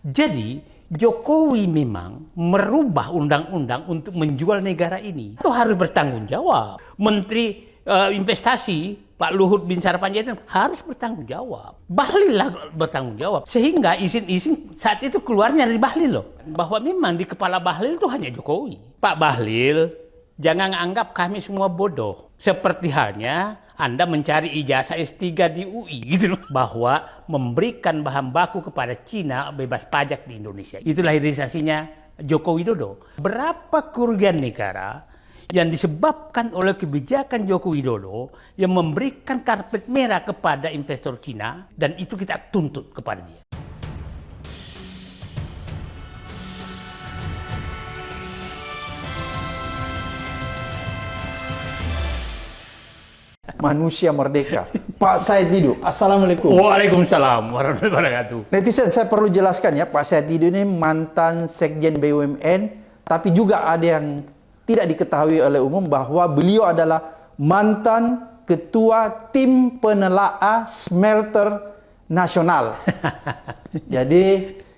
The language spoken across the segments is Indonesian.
Jadi Jokowi memang merubah undang-undang untuk menjual negara ini. Itu harus bertanggung jawab. Menteri Investasi Pak Luhut Binsar Panjaitan harus bertanggung jawab. Bahlil lah bertanggung jawab. Sehingga izin-izin saat itu keluarnya dari Bahlil loh. Bahwa memang di kepala Bahlil itu hanya Jokowi. Pak Bahlil, jangan anggap kami semua bodoh. Seperti halnya Anda mencari ijazah S3 di UI gitu loh. Bahwa memberikan bahan baku kepada Cina bebas pajak di Indonesia. Itulah hilirisasinya Joko Widodo. Berapa kerugian negara yang disebabkan oleh kebijakan Joko Widodo yang memberikan karpet merah kepada investor Cina, dan itu kita tuntut kepada dia. Manusia merdeka. Pak Said Didu, Assalamualaikum. Waalaikumsalam warahmatullahi wabarakatuh. Netizen, saya perlu jelaskan ya, Pak Said Didu ini mantan Sekjen BUMN, tapi juga ada yang tidak diketahui oleh umum bahwa beliau adalah mantan Ketua Tim Penelaah Smelter Nasional. Jadi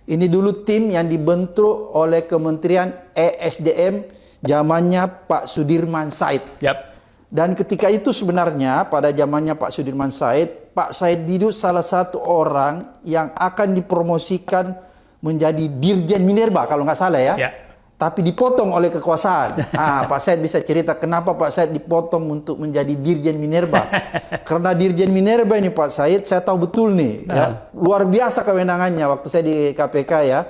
ini dulu tim yang dibentuk oleh Kementerian ESDM zamannya Pak Sudirman Said. Yap. Dan ketika itu sebenarnya pada zamannya Pak Sudirman Said, Pak Said Didu salah satu orang yang akan dipromosikan menjadi Dirjen Minerba kalau nggak salah ya. Ya. Tapi dipotong oleh kekuasaan. Pak Said bisa cerita kenapa Pak Said dipotong untuk menjadi Dirjen Minerba. Karena Dirjen Minerba ini Pak Said, saya tahu betul nih, ya, luar biasa kewenangannya waktu saya di KPK ya.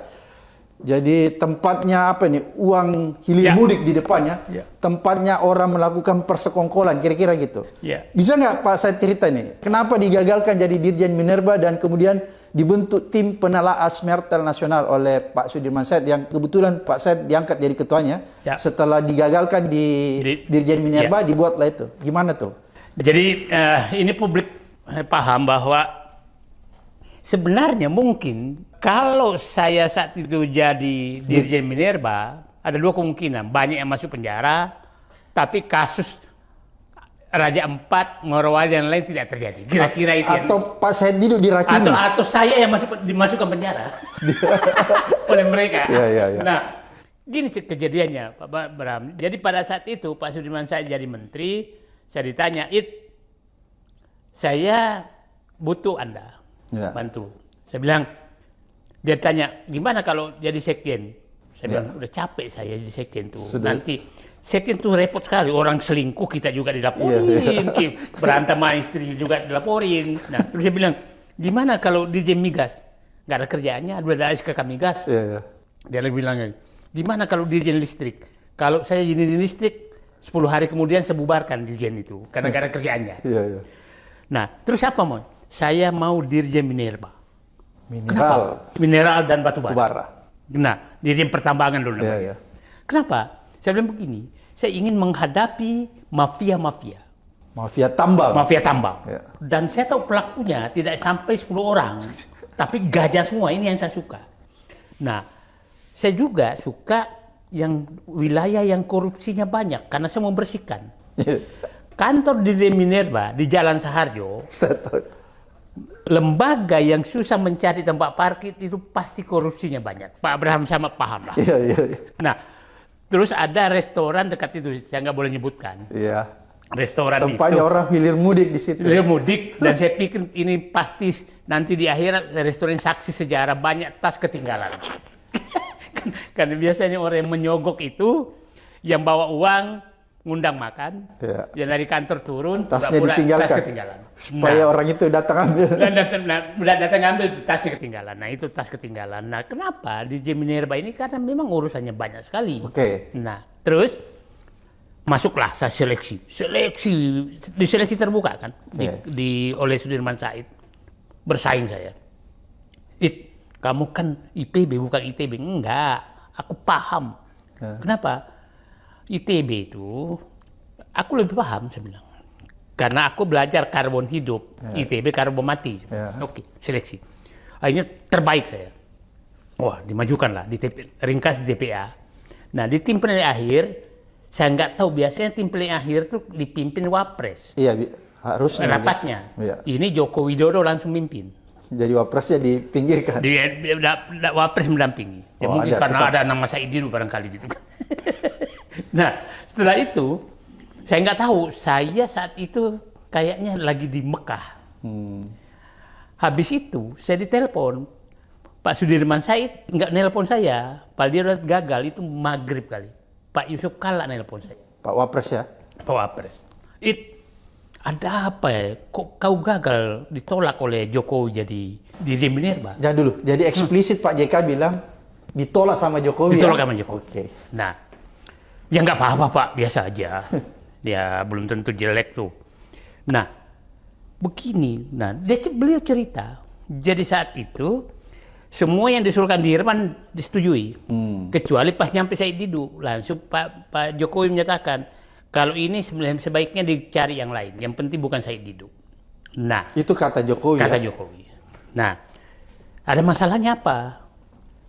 Jadi tempatnya apa nih, uang hilir mudik di depannya, tempatnya orang melakukan persekongkolan, kira-kira gitu. Bisa nggak Pak Said cerita nih, kenapa digagalkan jadi Dirjen Minerba dan kemudian dibentuk tim penelaah smelter nasional oleh Pak Sudirman Said yang kebetulan Pak Said diangkat jadi ketuanya. Setelah digagalkan di Dirjen Minerba dibuatlah itu. Gimana tuh? Jadi ini publik paham bahwa sebenarnya mungkin kalau saya saat itu jadi Dirjen Minerba, ada dua kemungkinan. Banyak yang masuk penjara, tapi kasus Raja Ampat, Morowali dan lain tidak terjadi. Kira-kira itu. Atau Pak Said Didu diracuni. Atau saya yang dimasukkan penjara oleh mereka. Nah, gini kejadiannya Pak Bram. Jadi pada saat itu Pak Sudirman Said jadi menteri, saya ditanya, saya butuh Anda bantu. Saya bilang, dia tanya, gimana kalau jadi sekjen? Saya bilang, udah capek saya jadi sekjen tuh. Nanti sekjen tuh repot sekali, orang selingkuh kita juga dilaporin, berantem sama istri juga dilaporin. Nah, terus dia bilang, gimana kalau Dirjen Migas? Gak ada kerjaannya, udah ada SKK Migas. Dia lagi bilang, gimana kalau Dirjen Listrik? Kalau saya jadi listrik, 10 hari kemudian saya bubarkan Dirjen itu, karena gak ada kerjaannya. Nah, terus apa mau? Saya mau Dirjen Minerba. Mineral dan batu bara. Nah, Dirjen Pertambangan dulu. Kenapa? Saya bilang begini, saya ingin menghadapi mafia-mafia. Mafia tambang. Mafia tambang. Dan saya tahu pelakunya tidak sampai 10 orang. Tapi gajah semua, ini yang saya suka. Nah, saya juga suka yang wilayah yang korupsinya banyak, karena saya mau bersihkan. Kantor Dirjen Minerba di Jalan Saharjo, lembaga yang susah mencari tempat parkir itu pasti korupsinya banyak. Pak Abraham sama paham lah. Nah, terus ada restoran dekat itu, saya nggak boleh nyebutkan. Restoran tempatnya itu orang hilir mudik di situ. Hilir mudik, dan saya pikir ini pasti nanti di akhirat restoran saksi sejarah banyak tas ketinggalan. Karena biasanya orang yang menyogok itu yang bawa uang ngundang makan, yang dari kantor turun, tasnya ditinggalkan, tas ketinggalan. Supaya orang itu datang ambil. Datang ambil, tasnya ketinggalan. Nah, itu tas ketinggalan. Nah, kenapa di Dirjen Minerba ini? Karena memang urusannya banyak sekali. Nah, terus masuklah saya seleksi, diseleksi terbuka kan, oleh Sudirman Said. Bersaing saya. Kamu kan IPB bukan ITB. Enggak, aku paham. Kenapa? ITB itu aku lebih paham, saya bilang, karena aku belajar karbon hidup, ITB karbon mati. Oke, seleksi. Akhirnya terbaik saya. Wah, dimajukanlah di ringkas di TPA. Nah, di tim penilai akhir saya nggak tahu, biasanya tim penilai akhir tuh dipimpin Wapres. Harusnya. Rapatnya. Ini Joko Widodo langsung mimpin. Jadi wapresnya dipinggirkan. Wapres mendampingi. Ya, Oh, mungkin ada, karena tetap. ada nama Said Didu barangkali gitu. Nah, setelah itu saya nggak tahu. Saya saat itu kayaknya lagi di Mekah. Habis itu saya ditelepon. Pak Sudirman Said nggak nelpon saya. Padahal dia udah gagal itu maghrib kali. Pak Yusuf Kalla nelpon saya. Pak Wapres ya. Pak Wapres. Ada apa ya? Kok kau gagal ditolak oleh Jokowi jadi Dirjen Minerba? Jangan dulu. Jadi eksplisit Pak JK bilang ditolak sama Jokowi. Ditolak ya? sama Jokowi. Oke. Nah, ya nggak apa-apa Pak, biasa aja. Dia belum tentu jelek tuh. Nah, begini. Nah, beliau cerita. Jadi saat itu semua yang diusulkan Dirman disetujui, kecuali pas nyampe Said Didu, langsung Pak Jokowi menyatakan kalau ini sebaiknya dicari yang lain. Yang penting bukan Said Didu. Nah, Itu kata Jokowi. kata ya? Jokowi. Nah, ada masalahnya apa?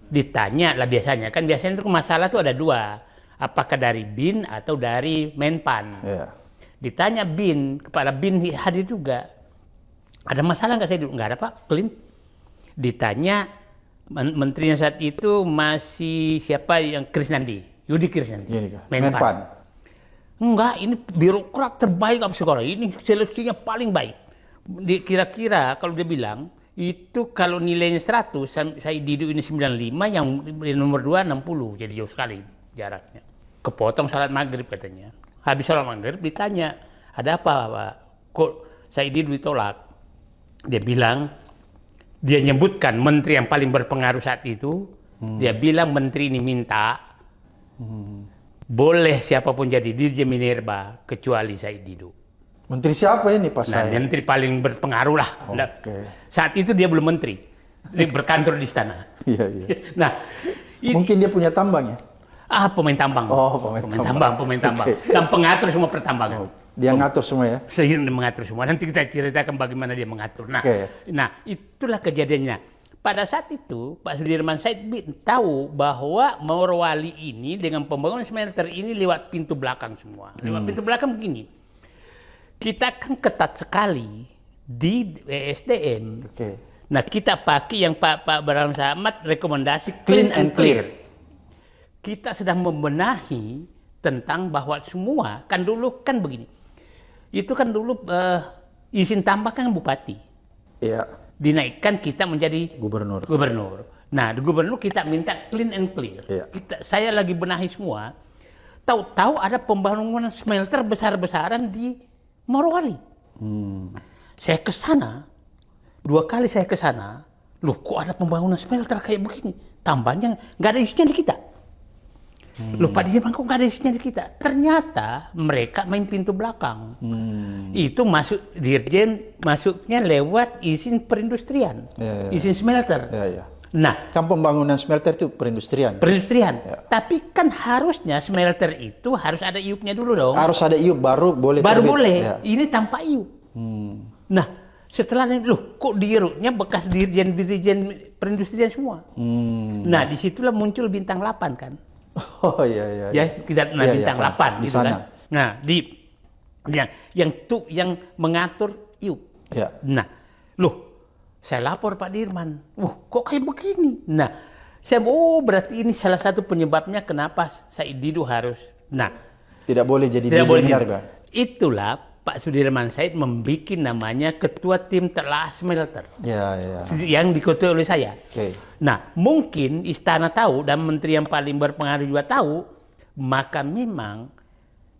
Ditanya lah biasanya. Kan biasanya itu masalah tuh ada dua. Apakah dari BIN atau dari Menpan? Iya. Ditanya BIN, kepada BIN hadir juga. Ada masalah nggak Said Didu? Nggak ada Pak, clean. Ditanya menterinya saat itu masih siapa yang Krisnandi? Yudi Krisnandi. Gini, Kak. Menpan. Enggak, ini birokrat terbaik apa sekarang. Ini seleksinya paling baik. Kira-kira kalau dia bilang, itu kalau nilainya 100, saya Didu ini 95, yang nomor 2 60. Jadi jauh sekali jaraknya. Kepotong salat maghrib katanya. Habis salat maghrib ditanya, ada apa Pak? Kok saya Didu ditolak? Dia bilang, dia nyebutkan menteri yang paling berpengaruh saat itu. Dia bilang menteri ini minta, boleh siapapun jadi Dirjen Minerba kecuali Said Didu. Menteri siapa ini Pak Nah, Said? menteri paling berpengaruh lah. Oke. Saat itu dia belum menteri, dia berkantor di istana. Iya, iya. Nah, Mungkin dia punya tambang ya? pemain tambang. Oh, pemain tambang. Pemain tambang. Oke. Dan pengatur semua pertambangan. Dia ngatur semua ya? Sehingga dia mengatur semua. Nanti kita ceritakan bagaimana dia mengatur. Nah, Oke. nah itulah kejadiannya. Pada saat itu, Pak Sudirman Said tahu bahwa Morowali ini dengan pembangunan smelter ini lewat pintu belakang semua. Lewat pintu belakang begini. Kita kan ketat sekali di ESDM. Oke. Nah, kita pakai yang Pak Abraham Samad rekomendasi Clean and clear. Kita sedang membenahi tentang bahwa semua, kan dulu kan begini. Itu kan dulu izin tambang kan bupati. Iya. Dinaikkan kita menjadi Gubernur. Nah, di gubernur kita minta clean and clear. Iya. Saya lagi benahi semua. Tahu-tahu ada pembangunan smelter besar-besaran di Morowali. Saya ke sana, 2 kali saya ke sana. Loh, kok ada pembangunan smelter kayak begini? Tambahnya nggak ada isinya di kita. Loh, Pak Dirman kok nggak ada isinya di kita? Ternyata mereka main pintu belakang. Itu masuk Dirjen, masuknya lewat izin perindustrian, Ya, ya. izin smelter. Iya, iya. Nah, Kan pembangunan smelter itu perindustrian. perindustrian. Tapi kan harusnya smelter itu harus ada iupnya dulu dong. Harus ada iup baru boleh Baru terbit. boleh. Ya. Ini tanpa iup. Nah, setelah ini, loh, kok di iupnya bekas dirjen perindustrian semua. Nah, disitulah muncul bintang 8 kan. Oh iya, iya. Ya, iya. tidak Iya, iya, bintang paham. 8 Di gitu sana. kan. Nah, yang mengatur iup. Ya. Nah, loh, saya lapor Pak Dirman. Kok kayak begini? Nah, saya berarti ini salah satu penyebabnya kenapa Said Didu harus. Nah, Tidak boleh jadi tidak Dirjen boleh. Minerba. Itulah Pak Sudirman Said membuat namanya Ketua Tim Telah Smelter Ya, ya. yang diketuai oleh saya. Oke. Nah, mungkin istana tahu dan menteri yang paling berpengaruh juga tahu, maka memang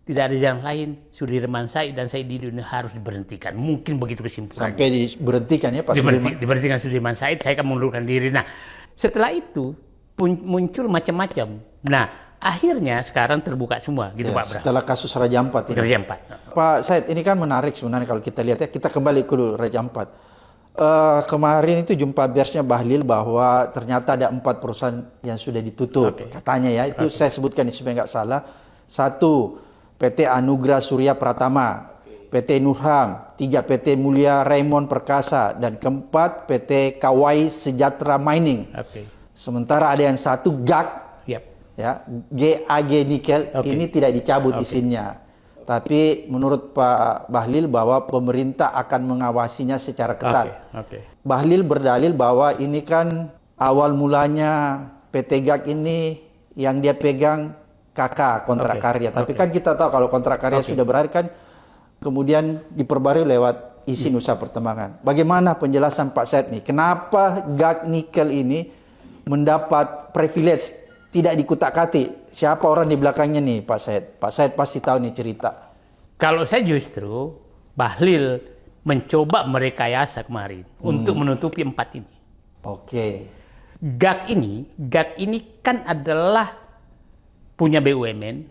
tidak ada jalan lain. Sudirman Said dan Said Didu ini harus diberhentikan. Mungkin begitu kesimpulannya. Sampai diberhentikan ya Pak Sudirman. Diberhentikan Sudirman Said, saya akan mengundurkan diri. Nah, setelah itu muncul macam-macam. Nah, akhirnya sekarang terbuka semua, gitu Ya, Pak Bram. setelah kasus Raja Ampat ini. Raja Ampat. Pak Said, ini kan menarik sebenarnya kalau kita lihat ya. Kita kembali ke dulu Raja Ampat. Kemarin itu jumpa persnya Bahlil bahwa ternyata ada 4 perusahaan yang sudah ditutup. Katanya ya, itu saya sebutkan supaya nggak salah. 1, PT Anugrah Surya Pratama. PT Nurham. 3, PT Mulia Raymond Perkasa. Dan keempat, PT Kawai Sejahtera Mining. Oke. Sementara ada yang 1, GAG. Yap. Ya, GAG Nikel. Ini tidak dicabut izinnya. Tapi menurut Pak Bahlil bahwa pemerintah akan mengawasinya secara ketat. Oke. Bahlil berdalil bahwa ini kan awal mulanya PT GAK ini yang dia pegang KK kontrak karya. Tapi kan kita tahu kalau kontrak karya sudah berakhir kan kemudian diperbarui lewat izin usaha pertambangan. Bagaimana penjelasan Pak Said nih? Kenapa GAK Nikel ini mendapat privilege tidak dikutak-katik? Siapa orang di belakangnya nih Pak Said? Pak Said pasti tahu nih cerita. Kalau saya justru Bahlil mencoba merekayasa kemarin untuk menutupi 4 ini. Oke. GAK ini kan adalah punya BUMN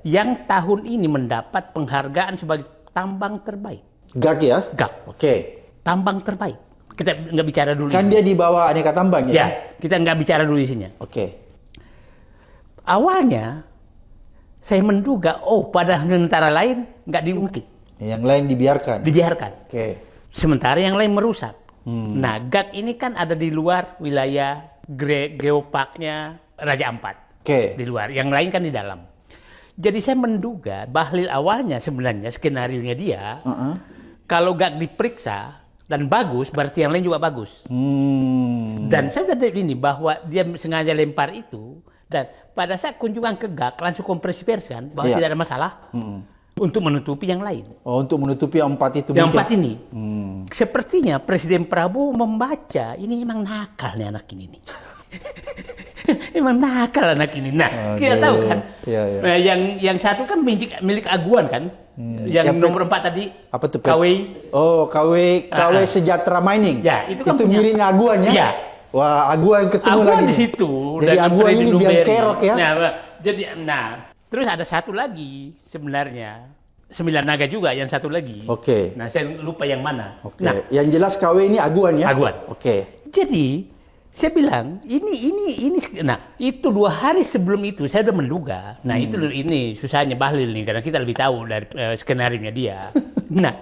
yang tahun ini mendapat penghargaan sebagai tambang terbaik. GAK ya? GAK. Oke. Tambang terbaik. Kita nggak bicara dulu. Kan dia di bawah aneka tambang ya? Ya, kita nggak bicara dulu isinya. Oke. Awalnya saya menduga, pada negara lain nggak diungkit. Yang lain dibiarkan? Dibiarkan. Oke. Sementara yang lain merusak. Nah, GAK ini kan ada di luar wilayah geoparknya Raja Ampat. Oke. Di luar. Yang lain kan di dalam. Jadi saya menduga Bahlil awalnya sebenarnya skenarionya dia, kalau GAK diperiksa dan bagus, berarti yang lain juga bagus. Dan saya udah lihat ini bahwa dia sengaja lempar itu, dan pada saat kunjungan ke GAK langsung konferensi pers kan bahwa tidak ada masalah untuk menutupi yang lain. Oh, untuk menutupi yang 4 itu. Yang 4 ini. Sepertinya Presiden Prabowo membaca ini memang nakal nih anak ini nih. Emang nakal anak ini. Nah, kita tahu kan. Nah, yang satu kan milik Aguan kan. Yang nomor 4 tadi. Apa tuh? KW. Oh, KW Sejahtera Mining. Ya, itu kan miliknya Aguan ya? Iya. Wah, Aguan ketemu Aguan lagi di situ. Jadi Aguan ini biang kerok ya. Nah, terus ada satu lagi sebenarnya. 9 naga juga yang satu lagi. Oke. Nah, saya lupa yang mana. Oke. Nah, yang jelas KW ini Aguan ya? Aguan. Oke. Jadi saya bilang ini. Nah, itu 2 hari sebelum itu saya udah menduga. Nah, ini susahnya Bahlil nih karena kita lebih tahu dari skenario-nya dia. Nah,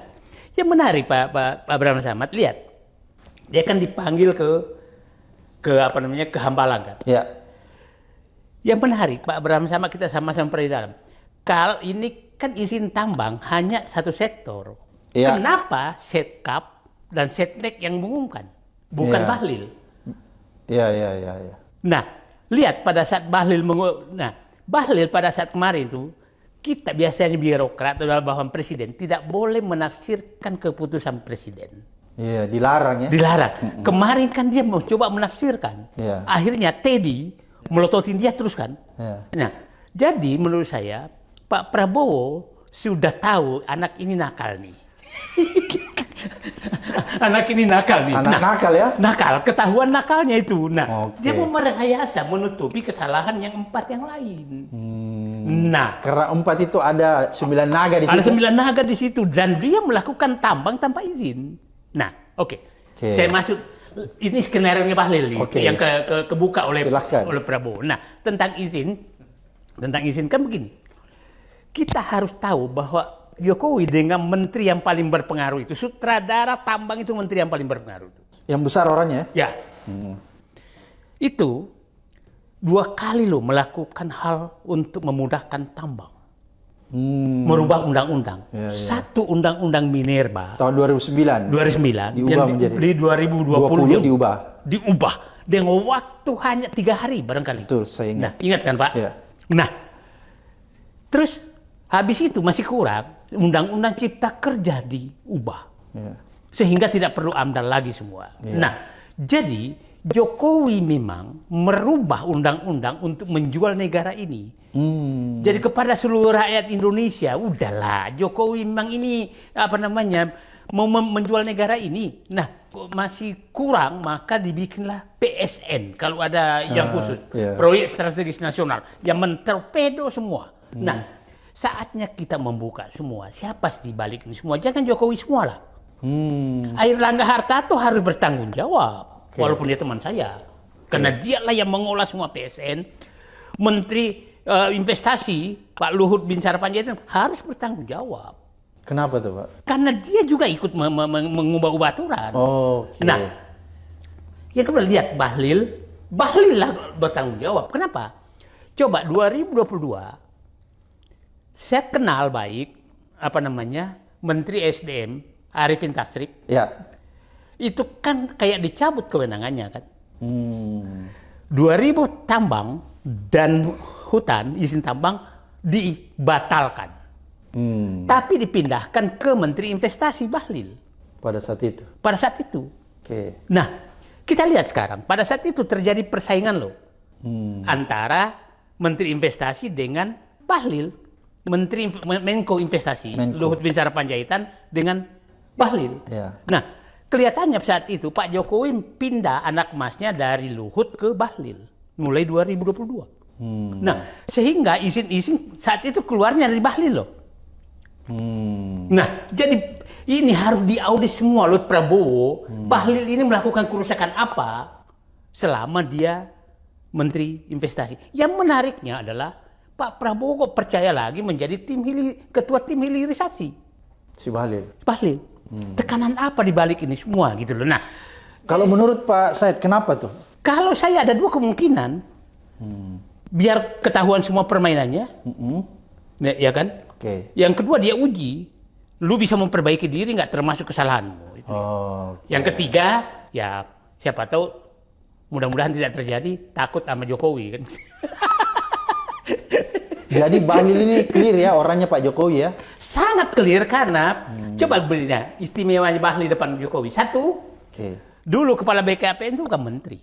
yang menarik Pak Abraham Samad, lihat dia kan dipanggil ke Hambalang kan. Ya. Yang menarik Pak Abraham Samad, kita sama-sama pernah di dalam. Kalau ini kan izin tambang hanya satu sektor. Ya. Kenapa Setkap dan Setnek yang mengumumkan, bukan Bahlil? Ya. Nah, lihat pada saat Bahlil Bahlil pada saat kemarin itu, kita biasanya birokrat atau bawahan presiden tidak boleh menafsirkan keputusan presiden. Iya, dilarang ya. Dilarang. Kemarin kan dia mencoba menafsirkan. Iya. Akhirnya Teddy melototin dia terus kan. Iya. Nah, jadi menurut saya Pak Prabowo sudah tahu anak ini nakal nih. Anak ini nakal nih. Nakal ya? Nakal, ketahuan nakalnya itu. Nah, Oke. dia mau merekayasa menutupi kesalahan yang 4 yang lain. Nah, Karena 4 itu ada 9 naga di situ. ada 9 naga di situ dan dia melakukan tambang tanpa izin. Nah, oke. Saya masuk ini skenario-nya Bahlil nih yang kebuka oleh Prabowo. Nah, tentang izin kan begini. Kita harus tahu bahwa Jokowi dengan menteri yang paling berpengaruh itu, sutradara tambang itu menteri yang paling berpengaruh. Yang besar orangnya ya? Ya. Itu 2 kali loh melakukan hal untuk memudahkan tambang. Merubah undang-undang. Satu undang-undang Minerba. Tahun 2009. Diubah menjadi. Di 2020 diubah. Dengan waktu hanya 3 hari barangkali. Betul, saya ingat. Nah, ingat kan Pak? Ya. Nah, terus habis itu masih kurang, undang-undang cipta kerja diubah. Ya. Sehingga tidak perlu AMDAL lagi semua. Ya. Nah, jadi Jokowi memang merubah undang-undang untuk menjual negara ini. Jadi kepada seluruh rakyat Indonesia, udahlah Jokowi memang ini mau menjual negara ini. Nah, masih kurang maka dibikinlah PSN kalau ada yang khusus, proyek strategis nasional yang mentorpedo semua. Nah, saatnya kita membuka semua. Siapa sih di balik ini semua? Jangan Jokowi semua lah. Airlangga Hartarto harus bertanggung jawab, walaupun dia teman saya, karena dialah yang mengolah semua PSN. Menteri Investasi Pak Luhut Binsar Panjaitan harus bertanggung jawab. Kenapa tuh Pak? Karena dia juga ikut mengubah-ubah aturan. Nah, yang kemudian lihat Bahlil lah bertanggung jawab. Kenapa? Coba 2022 saya kenal baik Menteri SDM Arifin Tasrif Ya. itu kan kayak dicabut kewenangannya kan. 2000 tambang dan hutan, izin tambang dibatalkan. Tapi dipindahkan ke Menteri Investasi Bahlil. Pada saat itu. Pada saat itu. Oke. Nah, kita lihat sekarang. Pada saat itu terjadi persaingan loh. Antara Menteri Investasi dengan Bahlil. Menko Investasi, Luhut Binsar Panjaitan dengan Bahlil. Ya. Nah, kelihatannya saat itu Pak Jokowi pindah anak emasnya dari Luhut ke Bahlil mulai 2022. Nah, sehingga izin-izin saat itu keluarnya dari Bahlil loh. Nah, jadi ini harus diaudit semua oleh Prabowo. Bahlil ini melakukan kerusakan apa selama dia Menteri Investasi. Yang menariknya adalah Pak Prabowo kok percaya lagi menjadi ketua tim hilirisasi. Si Bahlil. Bahlil. Tekanan apa di balik ini semua gitu loh. Nah, Kalau menurut Pak Said, kenapa tuh? kalau saya ada dua kemungkinan. Biar ketahuan semua permainannya. Ya kan? Oke. Yang kedua dia uji. Lu bisa memperbaiki diri nggak termasuk kesalahanmu. Itu. Yang ketiga, ya siapa tahu mudah-mudahan tidak terjadi takut sama Jokowi kan. Jadi Bahlil ini clear ya orangnya Pak Jokowi ya? Sangat clear karena coba belinya istimewanya Bahlil depan Jokowi. Satu, dulu kepala BKPN itu bukan menteri.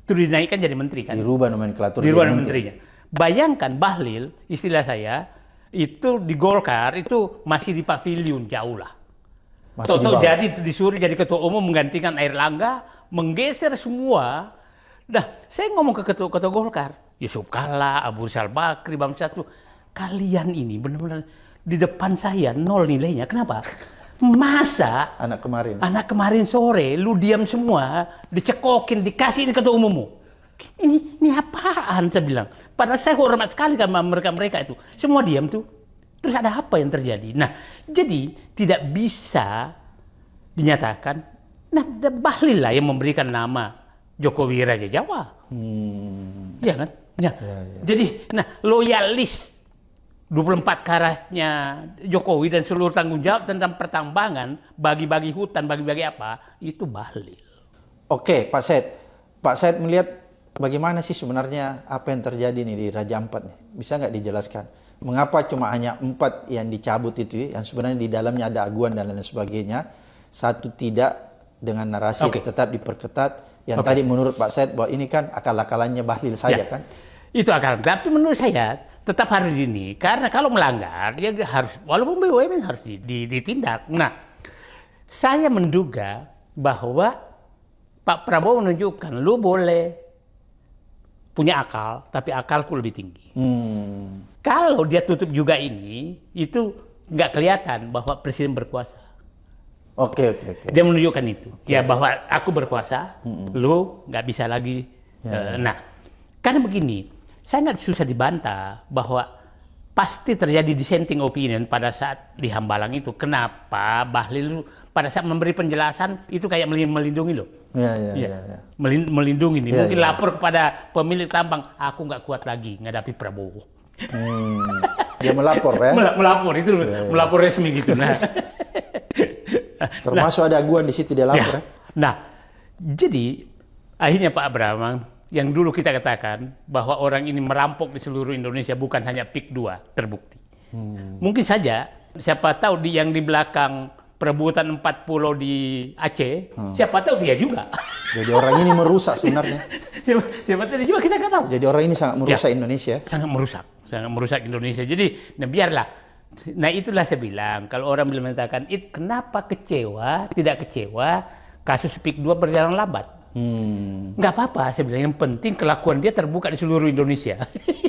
Itu dinaikkan jadi menteri kan. Dirubah nomenklatur. Dirubah menterinya. Bayangkan Bahlil, istilah saya, itu di Golkar itu masih di pavilion jauh lah. Toto jadi disuruh jadi ketua umum menggantikan Airlangga, menggeser semua. Nah, saya ngomong ke ketua Golkar, Yusuf Kalla, Abu Rizal Bakri, Bangsa tuh, kalian ini benar-benar di depan saya nol nilainya. Kenapa? Masa Anak kemarin sore lu diam semua, dicekokin, dikasih ini ketua umummu. Ini apaan saya bilang. Padahal saya hormat sekali sama mereka itu. Semua diam tuh. Terus ada apa yang terjadi? Nah, jadi tidak bisa dinyatakan. Nah, Bahlil lah yang memberikan nama Jokowi Raja Jawa. Iya kan? Ya. Jadi, loyalis 24 karasnya Jokowi dan seluruh tanggung jawab tentang pertambangan, bagi-bagi hutan, bagi-bagi apa, itu Bahlil. Oke, Pak Said. Pak Said melihat bagaimana sih sebenarnya apa yang terjadi nih di Raja Ampat nih? Bisa nggak dijelaskan? Mengapa cuma hanya 4 yang dicabut itu, yang sebenarnya di dalamnya ada aguan dan lain sebagainya, satu tidak dengan narasi tetap diperketat, yang tadi menurut Pak Said bahwa ini kan akal-akalannya Bahlil saja kan? Itu akal. Tapi menurut saya tetap harus ini, karena kalau melanggar dia harus, walaupun BUMN harus ditindak. Nah, saya menduga bahwa Pak Prabowo menunjukkan lu boleh punya akal, tapi akalku lebih tinggi. Kalau dia tutup juga ini, itu nggak kelihatan bahwa presiden berkuasa. Oke. Dia menunjukkan itu, ya bahwa aku berkuasa, lu nggak bisa lagi. Nah, karena begini, saya nggak susah dibantah bahwa pasti terjadi dissenting opinion pada saat di Hambalang itu. Kenapa Bahlil pada saat memberi penjelasan itu kayak melindungi loh. Melindungi nih. Mungkin lapor kepada pemilik tambang, aku nggak kuat lagi menghadapi Prabowo. Dia melapor ya? Melapor itu, melapor resmi gitu. Nah, termasuk ada aguan di situ dia lapor ya? Nah, jadi akhirnya Pak Abraham yang dulu kita katakan bahwa orang ini merampok di seluruh Indonesia bukan hanya PIK 2 terbukti. Mungkin saja siapa tahu yang di belakang perebutan 4 pulau di Aceh, siapa tahu dia juga. Jadi orang ini merusak sebenarnya. siapa tahu dia juga, kita nggak tahu. Jadi orang ini sangat merusak Indonesia. Sangat merusak Indonesia. Jadi, biarlah. Nah, itulah saya bilang, kalau orang bilang mengatakan, kenapa tidak kecewa, kasus PIK 2 berjalan lambat. Nggak apa-apa, saya bilang, yang penting kelakuan dia terbuka di seluruh Indonesia.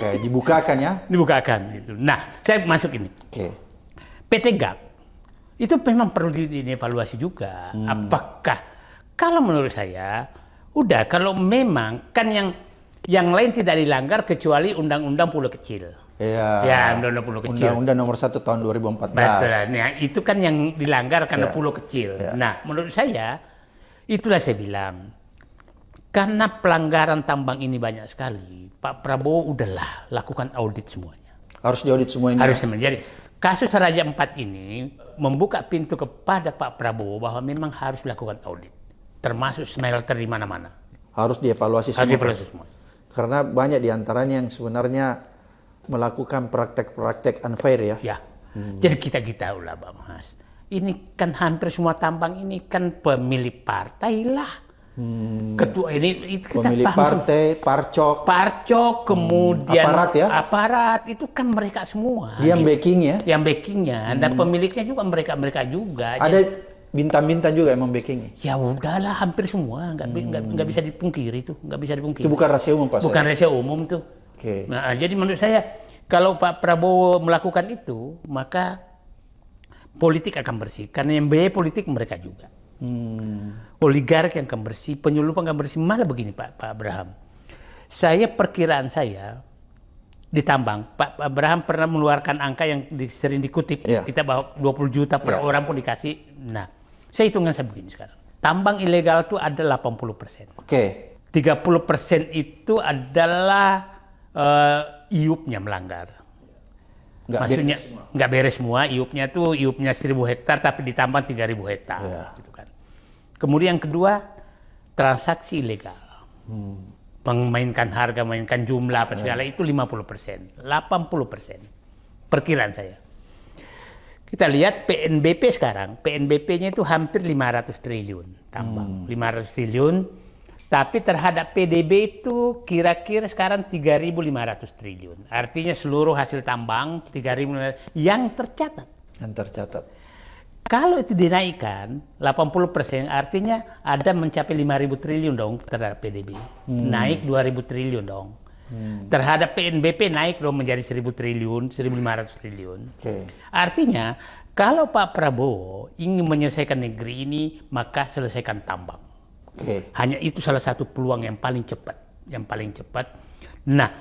Kayak dibukakan ya? Dibukakan. Gitu. Nah, saya masuk ini. PT GAP, itu memang perlu dievaluasi juga. Apakah, kalau menurut saya, kalau memang, kan yang lain tidak dilanggar kecuali Undang-Undang Pulau Kecil. Ya, Undang-Undang Pulau Kecil. Undang-Undang nomor 1 tahun 2014. Betul. Nah, itu kan yang dilanggar karena pulau kecil. Nah, menurut saya, itulah saya bilang, karena pelanggaran tambang ini banyak sekali, Pak Prabowo udahlah lakukan audit semuanya. Harus diaudit semua ini. Harus jadi kasus Raja Empat ini membuka pintu kepada Pak Prabowo bahwa memang harus melakukan audit, termasuk smelter di mana-mana. Harus dievaluasi Harus semua. dievaluasi semua. Karena banyak diantaranya yang sebenarnya melakukan praktek-praktek unfair ya. Ya. Jadi kita lah Pak Mas. Ini kan hampir semua tambang ini kan pemilik partai lah. Ketua ini kita Pemilik partai, parcok, kemudian aparat ya? aparat itu kan mereka semua. Dia yang backing ya. Yang backingnya dan pemiliknya juga mereka juga. Ada bintang-bintang juga yang membackingi. Ya udahlah hampir semua nggak bisa dipungkiri itu, nggak bisa dipungkiri. Itu bukan rahasia umum Pak. Bukan rahasia umum tuh. Oke. Nah, jadi menurut saya kalau Pak Prabowo melakukan itu, maka politik akan bersih. Karena yang biaya politik mereka juga. Oligark yang akan bersih, penyelundupan akan bersih. Malah begini Pak Abraham. Perkiraan saya di tambang, Pak Abraham pernah mengeluarkan angka yang sering dikutip. Yeah. Kita bahwa 20 juta per orang pun dikasih. Nah, saya hitungan saya begini sekarang. Tambang ilegal itu ada 80%. Oke. 30% itu adalah IUP-nya melanggar. Maksudnya nggak beres semua. IUP-nya 1.000 hektar tapi ditambah 3.000 hektar. Yeah. Gitu kan. Kemudian yang kedua, transaksi ilegal. Memainkan harga, memainkan jumlah apa segala itu 50%. 80%. Perkiraan saya. Kita lihat PNBP sekarang. PNBP-nya itu hampir 500 triliun tambang. 500 triliun. Tapi terhadap PDB itu kira-kira sekarang 3.500 triliun. Artinya seluruh hasil tambang 3.500 yang tercatat. Yang tercatat. Kalau itu dinaikkan 80%, artinya ada mencapai 5.000 triliun dong terhadap PDB. Naik 2.000 triliun dong. Terhadap PNBP naik dong menjadi 1.000 triliun, 1.500 triliun. Oke. Artinya kalau Pak Prabowo ingin menyelesaikan negeri ini, maka selesaikan tambang. Oke. Hanya itu salah satu peluang yang paling cepat. Nah,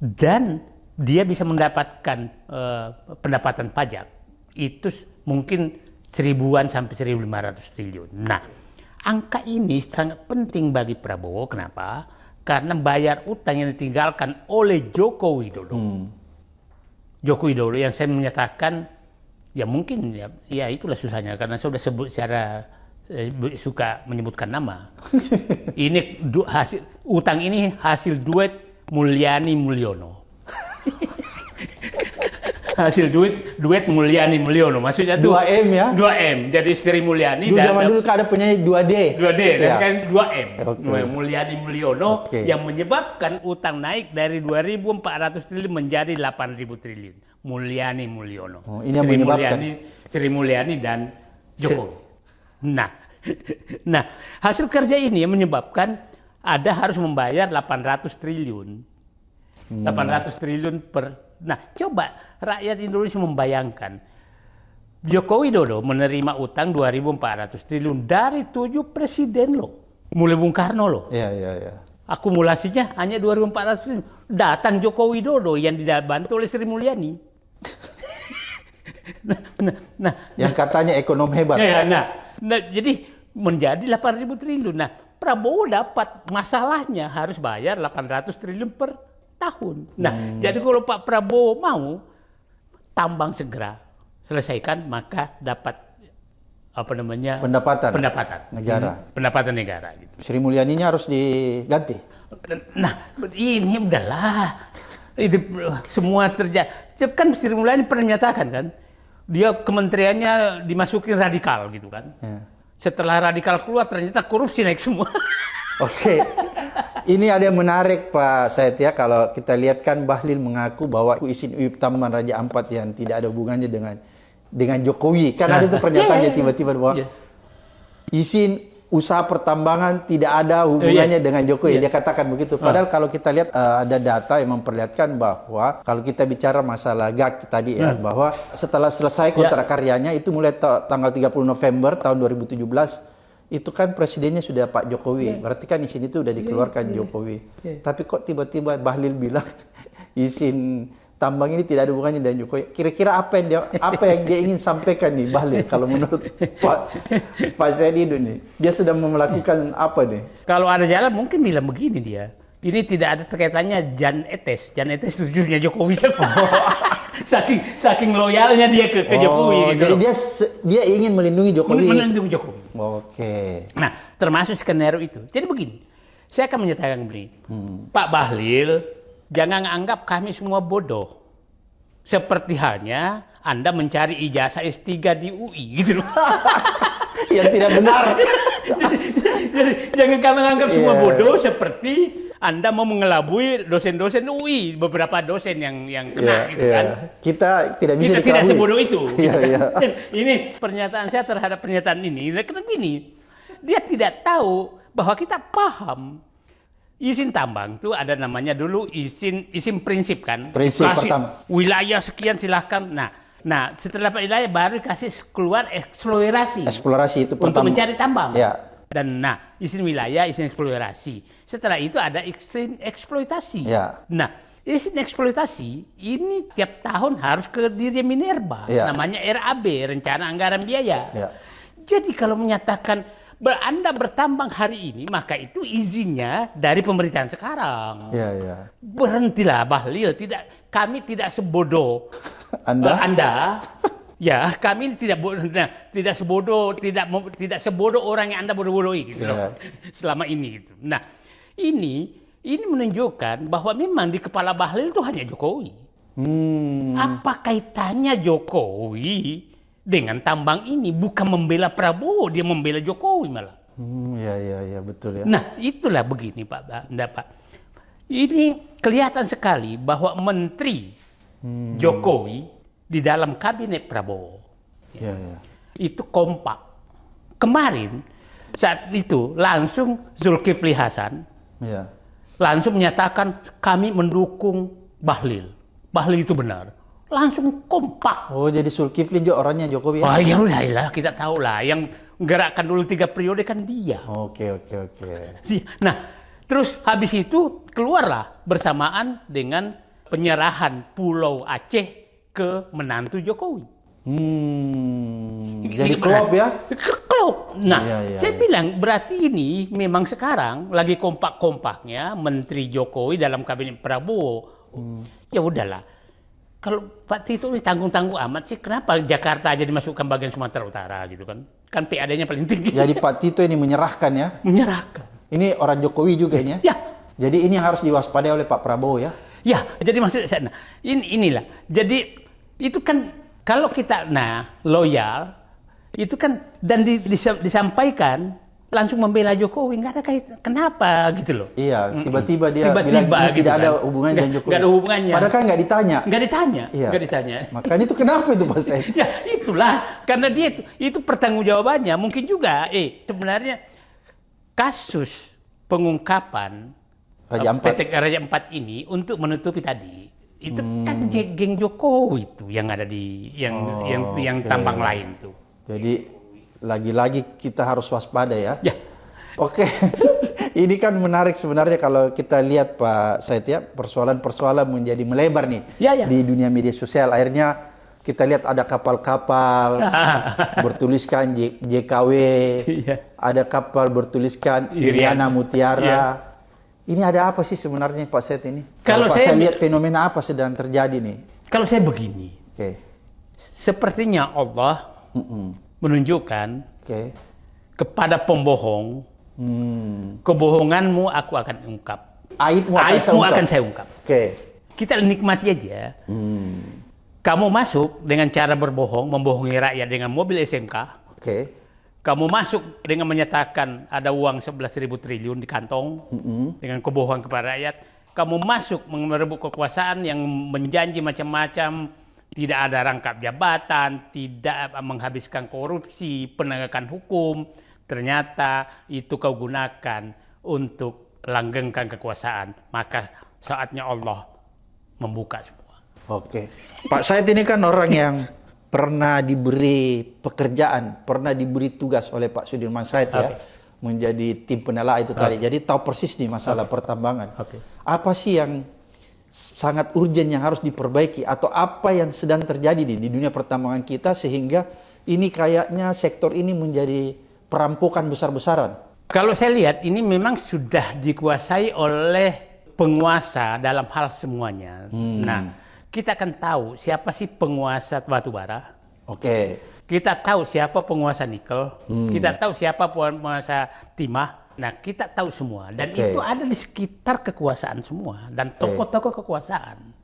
dan dia bisa mendapatkan pendapatan pajak itu mungkin 1.000-an sampai 1.500 triliun. Nah, angka ini sangat penting bagi Prabowo. Kenapa? Karena bayar utang yang ditinggalkan oleh Joko Widodo. Joko Widodo yang saya menyatakan, ya mungkin ya itulah susahnya karena saya sudah sebut secara suka menyebutkan nama. Ini utang ini hasil duet Mulyani Mulyono. Hasil duet Mulyani Mulyono. Maksudnya tuh 2M ya? 2M. Jadi Sri Mulyani Dulu zaman dulu kan ada penyanyi 2D. 2D dan Ya. kan 2M. Okay. Mulyani Mulyono Okay. yang menyebabkan utang naik dari 2.400 triliun menjadi 8.000 triliun. Mulyani Mulyono. Oh, ini yang menyebabkan. Sri Mulyani dan Jokowi. Nah, hasil kerja ini yang menyebabkan ada harus membayar 800 triliun. 800 triliun per. Nah, coba rakyat Indonesia membayangkan Joko Widodo menerima utang 2.400 triliun dari 7 presiden loh. Mulai Bung Karno loh. Iya. Akumulasinya hanya 2.400 triliun. Datang Joko Widodo yang dibantu oleh Sri Mulyani. Yang katanya ekonom hebat. Nah, jadi menjadi 8.000 triliun. Nah, Prabowo dapat masalahnya harus bayar 800 triliun per tahun. Nah, jadi kalau Pak Prabowo mau tambang segera selesaikan, maka dapat pendapatan negara. Pendapatan negara gitu. Sri Mulyaninya harus diganti. Nah, ini udahlah. Itu semua terjadi. Kan Sri Mulyani pernah menyatakan kan, dia kementeriannya dimasukin radikal gitu kan. Ya. Setelah radikal keluar ternyata korupsi naik semua. Oke. Ini ada yang menarik Pak Said ya, kalau kita lihat kan Bahlil mengaku bahwa izin UIP Tambang Raja Ampat yang tidak ada hubungannya dengan Jokowi. Kan ada tuh pernyataannya tiba-tiba bahwa izin usaha pertambangan tidak ada hubungannya dengan Jokowi. Dia katakan begitu. Padahal kalau kita lihat ada data yang memperlihatkan bahwa kalau kita bicara masalah GAC tadi ya, bahwa setelah selesai kontrak karyanya itu mulai tanggal 30 November tahun 2017 itu kan presidennya sudah Pak Jokowi. Berarti kan izin itu sudah dikeluarkan Jokowi. Tapi kok tiba-tiba Bahlil bilang izin tambang ini tidak ada hubungannya dengan Jokowi. Kira-kira apa yang dia ingin sampaikan nih Bahlil kalau menurut Pak Said Didu nih? Dia sudah melakukan apa nih? Kalau ada jalan mungkin bilang begini dia. Ini tidak ada kaitannya Jan Etes. Jan Etes itu jujurnya Jokowi. saking loyalnya dia ke Jokowi gitu. Jadi dia ingin melindungi Jokowi. Melindungi Jokowi. Oke. Nah, termasuk skenario itu. Jadi begini, saya akan menyatakan begini, Pak Bahlil, jangan anggap kami semua bodoh. Seperti halnya Anda mencari ijazah S3 di UI gitu loh. Yang tidak benar. Jadi jangan kami anggap semua bodoh seperti Anda mau mengelabui dosen-dosen UI, beberapa dosen yang kena gitu kan. Kita tidak bisa Kita tidak sebodoh itu. Ini pernyataan saya terhadap pernyataan ini. Karena gini, dia tidak tahu bahwa kita paham izin tambang itu ada namanya dulu izin prinsip kan. Prinsip pertama. Wilayah sekian silahkan. Nah setelah wilayah baru kasih keluar eksplorasi. Eksplorasi itu pertama. Untuk mencari tambang. Ya. Dan izin wilayah, izin eksplorasi. Setelah itu ada izin eksploitasi. Ya. Nah, izin eksploitasi ini tiap tahun harus ke Dirjen Minerba. Ya. Namanya RAB, Rencana Anggaran Biaya. Ya. Jadi kalau menyatakan Anda bertambang hari ini, maka itu izinnya dari pemerintahan sekarang. Ya. Berhentilah Bahlil, kami tidak sebodoh Anda. Ya, kami tidak sebodoh, tidak sebodoh orang yang Anda bodoh-bodohi gitu loh. Selama ini gitu. Nah, ini menunjukkan bahwa memang di kepala Bahlil itu hanya Jokowi. Apa kaitannya Jokowi dengan tambang ini? Bukan membela Prabowo, dia membela Jokowi malah. Ya, betul ya. Nah, itulah begini Pak. Ini kelihatan sekali bahwa Menteri Jokowi di dalam kabinet Prabowo itu kompak. Kemarin saat itu langsung Zulkifli Hasan langsung menyatakan kami mendukung Bahlil. Bahlil itu benar. Langsung kompak. Oh, jadi Zulkifli juga orangnya Jokowi ya? Oh ya udahlah, kita tahu lah. Yang gerakkan dulu 3 periode kan dia. Oke. Nah, terus habis itu keluarlah bersamaan dengan penyerahan Pulau Aceh ke menantu Jokowi. Jadi klop ya? Klop. Nah, saya iya. bilang berarti ini memang sekarang lagi kompak-kompaknya Menteri Jokowi dalam kabinet Prabowo. Ya udahlah. Kalau Pak Tito ini tanggung-tanggung amat sih, kenapa Jakarta aja dimasukkan bagian Sumatera Utara gitu kan? Kan PAD-nya paling tinggi. Jadi Pak Tito ini menyerahkan ya? Menyerahkan. Ini orang Jokowi juga ini ya? Ya. Jadi ini yang harus diwaspadai oleh Pak Prabowo ya? Ya, jadi maksud saya, inilah. Jadi itu kan kalau kita loyal itu kan dan disampaikan langsung membela Jokowi, nggak ada kaitan. Kenapa gitu loh? Iya, tiba-tiba dia bilang ini tidak ada hubungannya dengan Jokowi. Nggak ada hubungannya. Padahal kan nggak ditanya. Nggak ditanya. Makanya itu kenapa itu Pak Said? Ya itulah, karena dia itu pertanggungjawabannya. Mungkin juga sebenarnya kasus pengungkapan Raja Ampat ini untuk menutupi tadi itu kan geng Jokowi itu yang ada di yang tambang lain tuh. Jadi lagi-lagi kita harus waspada ya. Ya. Oke. Ini kan menarik sebenarnya kalau kita lihat Pak Said ya, persoalan-persoalan menjadi melebar nih di dunia media sosial. Akhirnya kita lihat ada kapal-kapal bertuliskan JKW, ada kapal bertuliskan Iriana Mutiara. Ini ada apa sih sebenarnya Pak Said ini? Kalau saya lihat fenomena apa sedang terjadi nih? Kalau saya begini, sepertinya Allah menunjukkan kepada pembohong, kebohonganmu aku akan ungkap, aibmu akan saya ungkap. Kita nikmati aja. Kamu masuk dengan cara berbohong, membohongi rakyat dengan mobil SMK. Kamu masuk dengan menyatakan ada uang 11.000 triliun di kantong dengan kebohongan kepada rakyat. Kamu masuk merebut kekuasaan yang menjanji macam-macam, tidak ada rangkap jabatan, tidak menghabiskan korupsi, penegakan hukum. Ternyata itu kau gunakan untuk langgengkan kekuasaan. Maka saatnya Allah membuka semua. Pak Said ini kan orang yang pernah diberi pekerjaan, pernah diberi tugas oleh Pak Sudirman Said ya, menjadi tim penelaah itu tadi. Jadi tahu persis nih masalah pertambangan. Apa sih yang sangat urgent yang harus diperbaiki atau apa yang sedang terjadi di dunia pertambangan kita sehingga ini kayaknya sektor ini menjadi perampokan besar-besaran? Kalau saya lihat ini memang sudah dikuasai oleh penguasa dalam hal semuanya. Nah, kita akan tahu siapa sih penguasa batu bara. Oke. Kita tahu siapa penguasa nikel. Kita tahu siapa penguasa timah. Nah, kita tahu semua. Dan Oke. itu ada di sekitar kekuasaan semua. Dan tokoh-tokoh kekuasaan.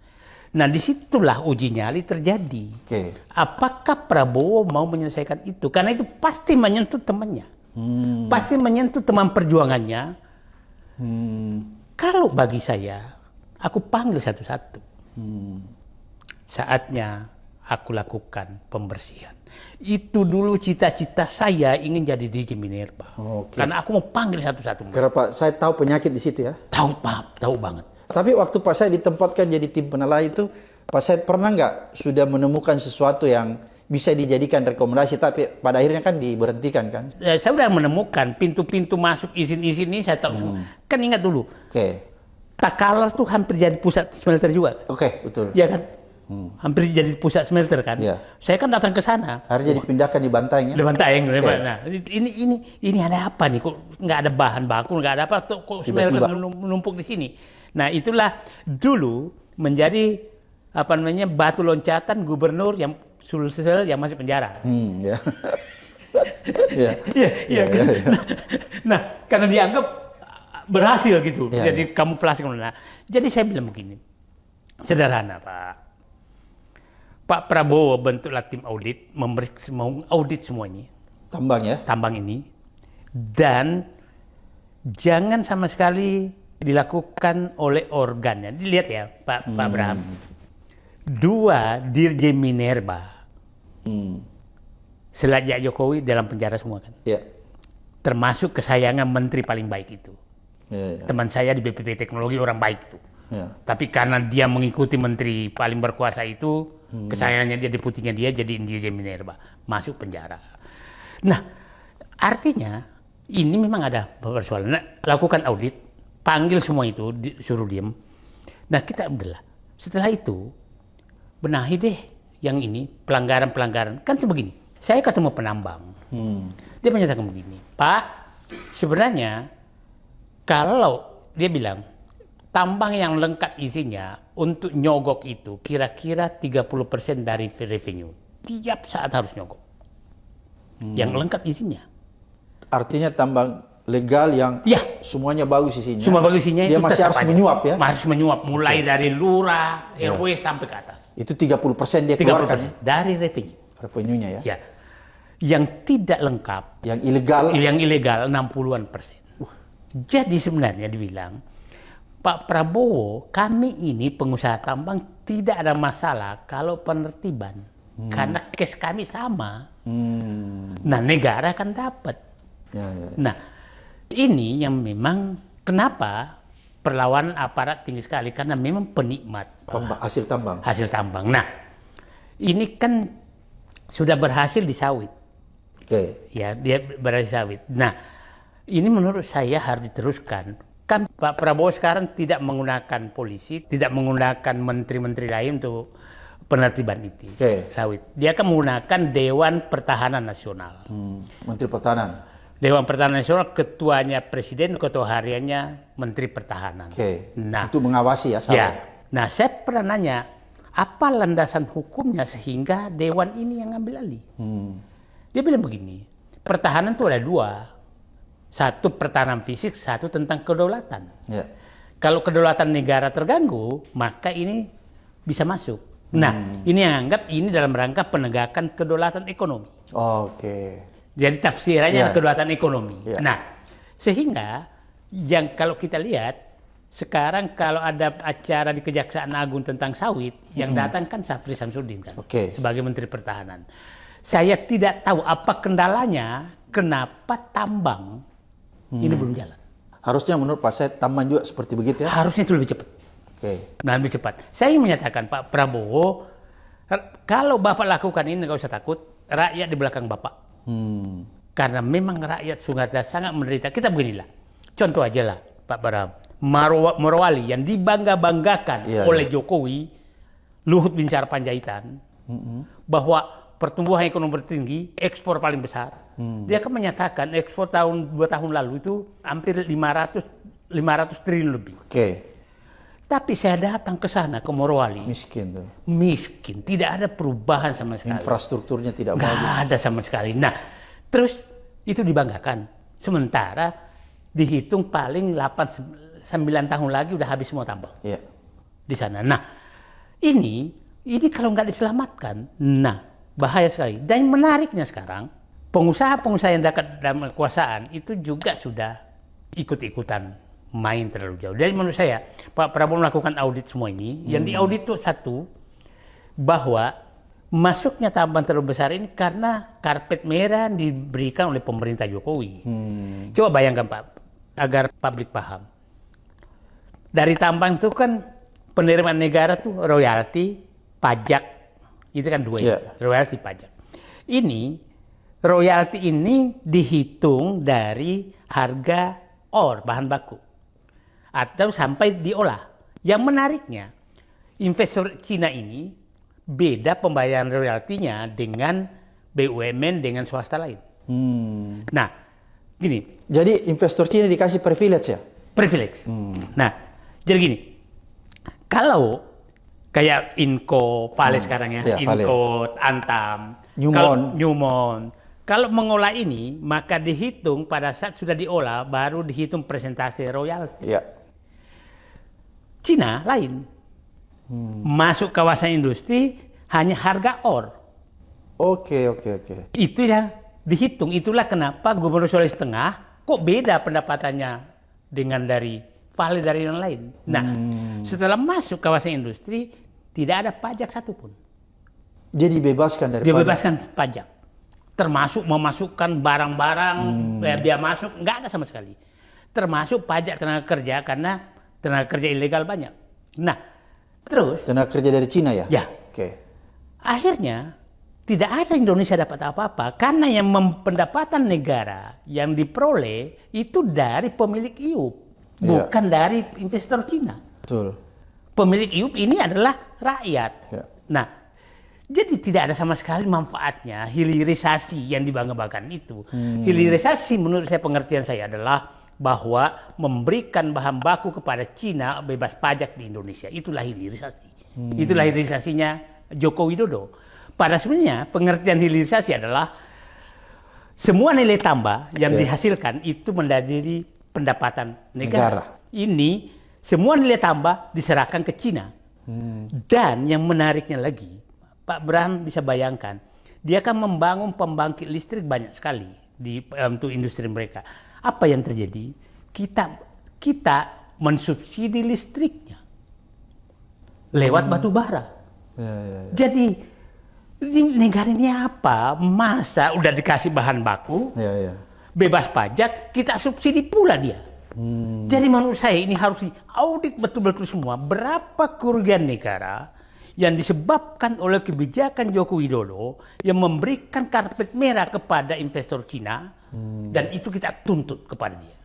Nah, disitulah uji nyali terjadi. Oke. Apakah Prabowo mau menyelesaikan itu? Karena itu pasti menyentuh temannya. Pasti menyentuh teman perjuangannya. Kalau bagi saya, aku panggil satu-satu. Saatnya aku lakukan pembersihan. Itu dulu cita-cita saya ingin jadi DJ Minerba. Oke. Karena aku mau panggil satu-satu. Karena Pak Said tahu penyakit di situ ya. Tahu Pak, tahu banget. Tapi waktu Pak Said ditempatkan jadi tim penilai itu, Pak Said pernah nggak sudah menemukan sesuatu yang bisa dijadikan rekomendasi, tapi pada akhirnya kan diberhentikan kan? Saya sudah menemukan pintu-pintu masuk izin-izin ini saya tahu semua. Kan ingat dulu, Oke. Takalar tuh hampir jadi pusat smelter juga. Oke, betul. Iya kan? Hampir jadi pusat smelter kan? Iya. Saya kan datang ke sana. Akhirnya dipindahkan di Bantaeng ya? Levan Taeng, Oke. nah, ini ada apa nih? Kok nggak ada bahan baku, nggak ada apa? Kok smelter Tiba-tiba. menumpuk di sini? Nah, itulah dulu menjadi apa namanya batu loncatan gubernur yang Sulsel yang masuk penjara. Ya. Iya. Iya kan? Nah, karena dianggap berhasil gitu. Iya, Jadi kamuflase. Nah, jadi saya bilang begini. Sederhana, Pak. Pak Prabowo bentuklah tim audit, mau audit semua ini, Tambang ya? tambang ini, dan jangan sama sekali dilakukan oleh organnya. Dilihat ya, Pak Abraham. 2 Dirjen Minerba. Selajak Jokowi dalam penjara semua kan. Iya. Termasuk kesayangan menteri paling baik itu. Iya. Teman saya di BPP Teknologi orang baik itu. Iya. Tapi karena dia mengikuti menteri paling berkuasa itu, kesayangannya dia, deputinya dia jadi Dirjen Minerba, masuk penjara. Nah, artinya ini memang ada persoalan. Nah, lakukan audit, panggil semua itu, suruh diem. Nah, kita udahlah. Setelah itu, benahi deh yang ini, pelanggaran-pelanggaran. Kan sebegini, saya ketemu penambang. Dia menyatakan begini, Pak, sebenarnya kalau dia bilang, tambang yang lengkap isinya untuk nyogok itu kira-kira 30% dari revenue. Tiap saat harus nyogok. Yang lengkap isinya. Artinya tambang legal yang Ya. semuanya bagus isinya. Semua bagus isinya Dia itu masih tetap harus aja. menyuap ya? Harus menyuap mulai dari lurah, RW sampai ke atas. Itu 30% dia 30% keluarkan dari revenue. revenue-nya ya. Ya. Yang tidak lengkap, Yang ilegal yang ilegal 60-an%. Jadi sebenarnya dibilang, Pak Prabowo, kami ini pengusaha tambang tidak ada masalah kalau penertiban. Karena case kami sama. Nah, negara akan dapat. Ya. Nah, ini yang memang kenapa perlawanan aparat tinggi sekali. Karena memang penikmat Hasil tambang. hasil tambang. Nah, ini kan sudah berhasil di sawit. Oke. Ya, dia berhasil sawit. Nah, ini menurut saya harus diteruskan. Kan Pak Prabowo sekarang tidak menggunakan polisi, tidak menggunakan menteri-menteri lain untuk penertiban itu. Oke. Sawit. Dia akan menggunakan Dewan Pertahanan Nasional. Menteri Pertahanan. Dewan Pertahanan Nasional, ketuanya Presiden, ketua hariannya Menteri Pertahanan. Oke. Nah, Untuk mengawasi ya. ya. Nah, saya pernah nanya, apa landasan hukumnya sehingga Dewan ini yang ngambil alih? Dia bilang begini, pertahanan itu ada 2. Satu pertahanan fisik, satu tentang kedaulatan. Ya. Kalau kedaulatan negara terganggu, maka ini bisa masuk. Nah, ini yang anggap ini dalam rangka penegakan kedaulatan ekonomi. Oke. Jadi tafsirannya Ya. kedaulatan ekonomi. Ya. Nah, sehingga yang kalau kita lihat, sekarang kalau ada acara di Kejaksaan Agung tentang sawit, yang datang kan Syafri Samsudin kan, Oke. sebagai Menteri Pertahanan. Saya tidak tahu apa kendalanya, kenapa tambang ini belum jalan. Harusnya menurut Pak Said tambang juga seperti begitu ya. Harusnya itu lebih cepat. Oke. Nah, lebih cepat. Saya ingin menyatakan Pak Prabowo, kalau Bapak lakukan ini nggak usah takut, rakyat di belakang Bapak. Karena memang rakyat sudah sangat menderita. Kita beginilah, contoh aja lah Pak Baram, Morowali yang dibangga-banggakan Iya, oleh Jokowi, Luhut Binsar Panjaitan, bahwa pertumbuhan ekonomi tertinggi, ekspor paling besar. Dia akan menyatakan ekspor 2 tahun lalu itu hampir 500 triliun lebih. Oke. Tapi saya datang ke sana, ke Morowali, Miskin tuh. miskin, tidak ada perubahan sama sekali. Infrastrukturnya tidak Nggak bagus. ada sama sekali. Nah, terus itu dibanggakan. Sementara dihitung paling 8-9 tahun lagi udah habis semua tambang Iya. di sana. Nah, ini kalau nggak diselamatkan, nah bahaya sekali. Dan menariknya sekarang, pengusaha-pengusaha yang dekat dalam kekuasaan itu juga sudah ikut-ikutan main terlalu jauh. Jadi menurut saya, Pak Prabowo melakukan audit semua ini. Yang diaudit itu satu, bahwa masuknya tambang terlalu besar ini karena karpet merah diberikan oleh pemerintah Jokowi. Coba bayangkan Pak, agar publik paham. Dari tambang itu kan penerimaan negara tuh royalti, pajak, itu kan dua ya. Royalti, pajak. Ini royalti ini dihitung dari harga ore, bahan baku, atau sampai diolah. Yang menariknya, investor Cina ini beda pembayaran royaltinya dengan BUMN dengan swasta lain. Nah, gini. Jadi investor Cina dikasih privilege ya? Privilege. Nah, jadi gini. Kalau kayak Inco, Vale sekarang ya, Inco, Antam, Newmont. Kalau mengolah ini, maka dihitung pada saat sudah diolah, baru dihitung presentasi royalti. Iya. Cina lain. Masuk kawasan industri hanya harga ore. Oke. Itu yang dihitung. Itulah kenapa Gubernur Sulawesi Tengah kok beda pendapatannya dengan dari Vale dari yang lain. Nah, setelah masuk kawasan industri tidak ada pajak satupun. Jadi dibebaskan dari Dibebaskan pajak. Termasuk memasukkan barang-barang biaya masuk nggak ada sama sekali. Termasuk pajak tenaga kerja karena tenaga kerja ilegal banyak. Nah, terus tenaga kerja dari Cina ya? Ya. Oke. Akhirnya tidak ada Indonesia dapat apa-apa karena yang pendapatan negara yang diperoleh itu dari pemilik IUP, bukan dari investor Cina. Betul. Pemilik IUP ini adalah rakyat. Ya. Nah, jadi tidak ada sama sekali manfaatnya hilirisasi yang dibangga-banggakan itu. Hilirisasi menurut saya, pengertian saya adalah bahwa memberikan bahan baku kepada Cina bebas pajak di Indonesia. Itulah hilirisasi. Itulah hilirisasinya Joko Widodo. Pada sebenarnya pengertian hilirisasi adalah semua nilai tambah yang dihasilkan itu menjadi pendapatan negara. Ini semua nilai tambah diserahkan ke Cina. Dan yang menariknya lagi, Pak Bram bisa bayangkan, dia akan membangun pembangkit listrik banyak sekali untuk industri mereka. Apa yang terjadi? Kita mensubsidi listriknya lewat batu bara. Jadi negara ini apa? Masa udah dikasih bahan baku, bebas pajak, kita subsidi pula dia. Jadi menurut saya ini harus diaudit betul-betul semua. Berapa kerugian negara yang disebabkan oleh kebijakan Joko Widodo yang memberikan karpet merah kepada investor Cina, dan itu kita tuntut kepada dia.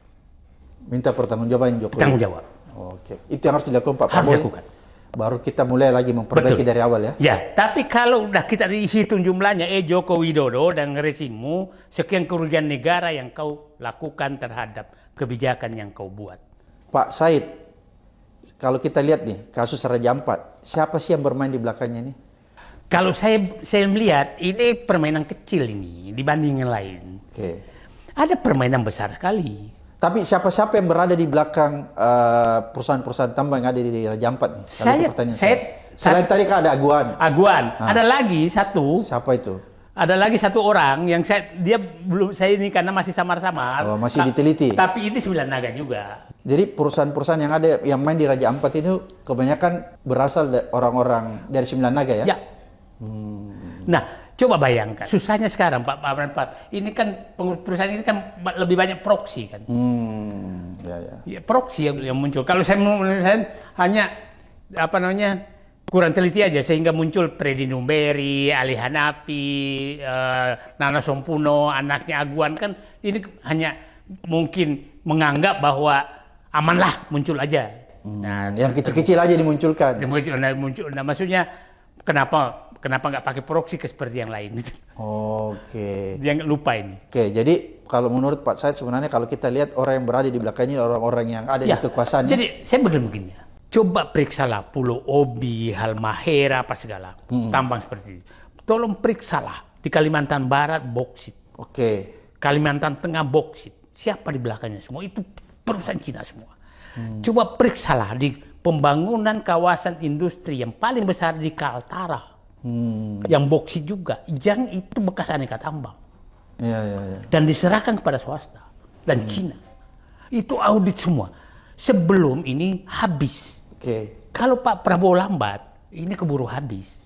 Minta pertanggungjawaban Jokowi. Tanggung jawab. Oke. Itu yang harus dilakukan Pak Harus Prabowo. dilakukan. Baru kita mulai lagi memperbaiki dari awal ya. Ya, tapi kalau udah kita dihitung jumlahnya, Joko Widodo dan resimmu, sekian kerugian negara yang kau lakukan terhadap kebijakan yang kau buat. Pak Said, kalau kita lihat nih kasus Raja Ampat, siapa sih yang bermain di belakangnya nih? Kalau saya melihat ini permainan kecil ini dibanding yang lain. Oke. Ada permainan besar sekali. Tapi siapa-siapa yang berada di belakang perusahaan-perusahaan tambang yang ada di Raja Ampat nih? Selain tadi kan ada Aguan. Ada lagi satu. Siapa itu? Ada lagi satu orang yang dia belum, saya ini karena masih samar-samar. Oh, masih diteliti. Tapi itu 9 naga juga. Jadi perusahaan-perusahaan yang ada yang main di Raja Ampat itu kebanyakan berasal dari orang-orang dari 9 naga ya? Ya. Nah, coba bayangkan susahnya sekarang Pak. Ini kan perusahaan ini kan lebih banyak proksi kan. Ya, proksi yang muncul. Kalau saya hanya kurang teliti aja sehingga muncul Freddy Numberi, Ali Hanafi, Nana Sompuno, anaknya Aguan kan ini hanya mungkin menganggap bahwa amanlah muncul aja. Nah, yang kecil-kecil aja dimunculkan. Nah, maksudnya kenapa nggak pakai proksi seperti yang lain? Oke. Dia nggak lupa ini. Oke, jadi kalau menurut Pak Said sebenarnya kalau kita lihat orang yang berada di belakangnya orang-orang yang ada di kekuasaan. Jadi saya begini. Coba periksalah Pulau Obi, Halmahera, apa segala tambang seperti itu. Tolong periksalah di Kalimantan Barat boksit, Oke. Kalimantan Tengah boksit. Siapa di belakangnya semua? Itu perusahaan Cina semua. Coba periksalah di pembangunan kawasan industri yang paling besar di Kaltara, yang boksit juga, yang itu bekas aneka tambang. Ya, ya, ya. Dan diserahkan kepada swasta dan Cina. Itu audit semua. Sebelum ini habis. Oke. Kalau Pak Prabowo lambat, ini keburu habis.